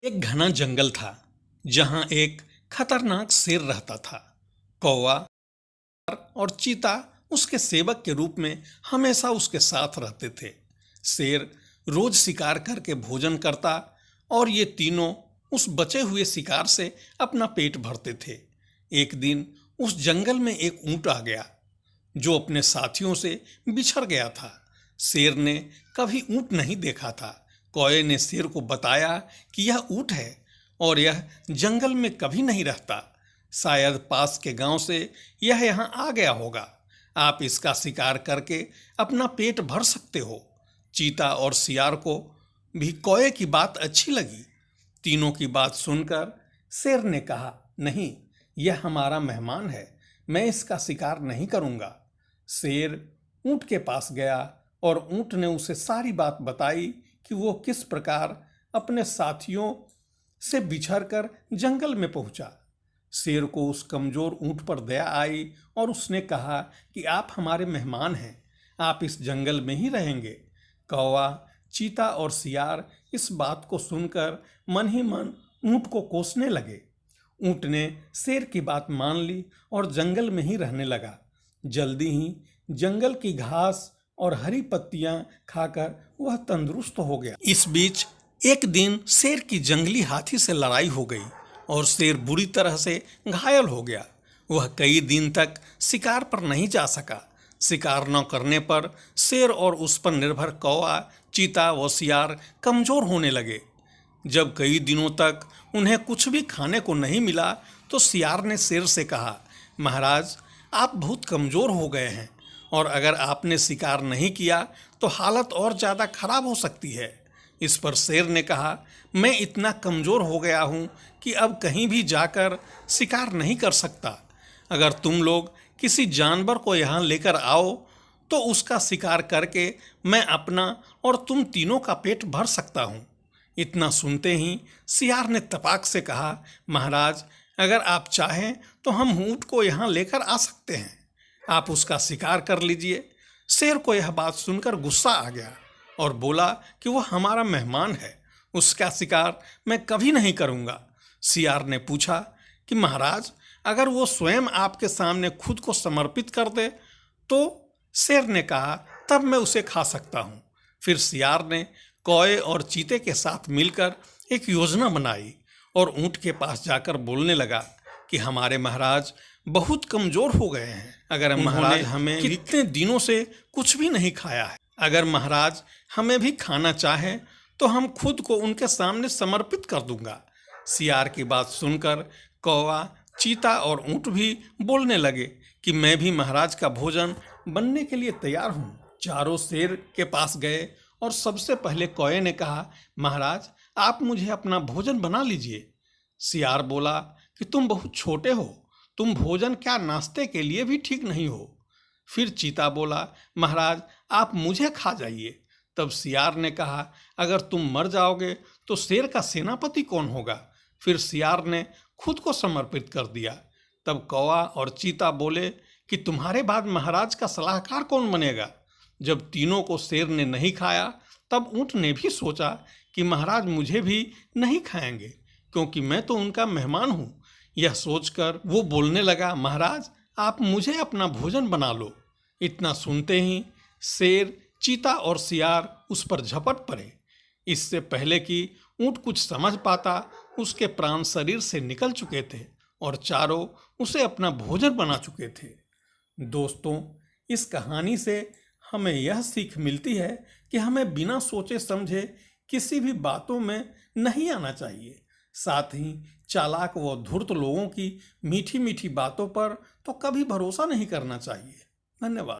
एक घना जंगल था जहां एक खतरनाक शेर रहता था। कौवा और चीता उसके सेवक के रूप में हमेशा उसके साथ रहते थे। शेर रोज शिकार करके भोजन करता और ये तीनों उस बचे हुए शिकार से अपना पेट भरते थे। एक दिन उस जंगल में एक ऊंट आ गया जो अपने साथियों से बिछड़ गया था। शेर ने कभी ऊंट नहीं देखा था। कौए ने शेर को बताया कि यह ऊंट है और यह जंगल में कभी नहीं रहता। शायद पास के गांव से यह यहाँ आ गया होगा। आप इसका शिकार करके अपना पेट भर सकते हो। चीता और सियार को भी कौए की बात अच्छी लगी। तीनों की बात सुनकर शेर ने कहा, नहीं, यह हमारा मेहमान है, मैं इसका शिकार नहीं करूंगा। शेर ऊंट के पास गया और ऊंट ने उसे सारी बात बताई कि वो किस प्रकार अपने साथियों से बिछड़कर जंगल में पहुंचा। शेर को उस कमजोर ऊंट पर दया आई और उसने कहा कि आप हमारे मेहमान हैं, आप इस जंगल में ही रहेंगे। कौवा, चीता और सियार इस बात को सुनकर मन ही मन ऊंट को कोसने लगे। ऊंट ने शेर की बात मान ली और जंगल में ही रहने लगा। जल्दी ही जंगल की घास और हरी पत्तियां खाकर वह तंदुरुस्त हो गया। इस बीच एक दिन शेर की जंगली हाथी से लड़ाई हो गई और शेर बुरी तरह से घायल हो गया। वह कई दिन तक शिकार पर नहीं जा सका। शिकार न करने पर शेर और उस पर निर्भर कौवा, चीता व सियार कमजोर होने लगे। जब कई दिनों तक उन्हें कुछ भी खाने को नहीं मिला तो सियार ने शेर से कहा, महाराज, आप बहुत कमजोर हो गए हैं और अगर आपने शिकार नहीं किया तो हालत और ज़्यादा खराब हो सकती है। इस पर शेर ने कहा, मैं इतना कमज़ोर हो गया हूँ कि अब कहीं भी जाकर शिकार नहीं कर सकता। अगर तुम लोग किसी जानवर को यहाँ लेकर आओ तो उसका शिकार करके मैं अपना और तुम तीनों का पेट भर सकता हूँ। इतना सुनते ही सियार ने तपाक से कहा, महाराज, अगर आप चाहें तो हम ऊँट को यहाँ लेकर आ सकते हैं, आप उसका शिकार कर लीजिए। शेर को यह बात सुनकर गुस्सा आ गया और बोला कि वह हमारा मेहमान है, उसका शिकार मैं कभी नहीं करूँगा। सियार ने पूछा कि महाराज, अगर वो स्वयं आपके सामने खुद को समर्पित कर दे तो? शेर ने कहा, तब मैं उसे खा सकता हूँ। फिर सियार ने कौए और चीते के साथ मिलकर एक योजना बनाई और ऊँट के पास जाकर बोलने लगा कि हमारे महाराज बहुत कमजोर हो गए हैं। अगर महाराज हमें कितने दिनों से कुछ भी नहीं खाया है, अगर महाराज हमें भी खाना चाहे तो हम खुद को उनके सामने समर्पित कर दूंगा। सियार की बात सुनकर कौवा, चीता और ऊँट भी बोलने लगे कि मैं भी महाराज का भोजन बनने के लिए तैयार हूँ। चारों शेर के पास गए और सबसे पहले कौए ने कहा, महाराज, आप मुझे अपना भोजन बना लीजिए। सियार बोला कि तुम बहुत छोटे हो, तुम भोजन क्या नाश्ते के लिए भी ठीक नहीं हो। फिर चीता बोला, महाराज, आप मुझे खा जाइए। तब सियार ने कहा, अगर तुम मर जाओगे तो शेर का सेनापति कौन होगा? फिर सियार ने खुद को समर्पित कर दिया। तब कौवा और चीता बोले कि तुम्हारे बाद महाराज का सलाहकार कौन बनेगा? जब तीनों को शेर ने नहीं खाया तब ऊँट ने भी सोचा कि महाराज मुझे भी नहीं खाएंगे क्योंकि मैं तो उनका मेहमान हूँ। यह सोचकर वो बोलने लगा, महाराज, आप मुझे अपना भोजन बना लो। इतना सुनते ही शेर, चीता और सियार उस पर झपट पड़े। इससे पहले कि ऊँट कुछ समझ पाता, उसके प्राण शरीर से निकल चुके थे और चारों उसे अपना भोजन बना चुके थे। दोस्तों, इस कहानी से हमें यह सीख मिलती है कि हमें बिना सोचे समझे किसी भी बातों में नहीं आना चाहिए। साथ ही चालाक व धूर्त लोगों की मीठी मीठी बातों पर तो कभी भरोसा नहीं करना चाहिए। धन्यवाद।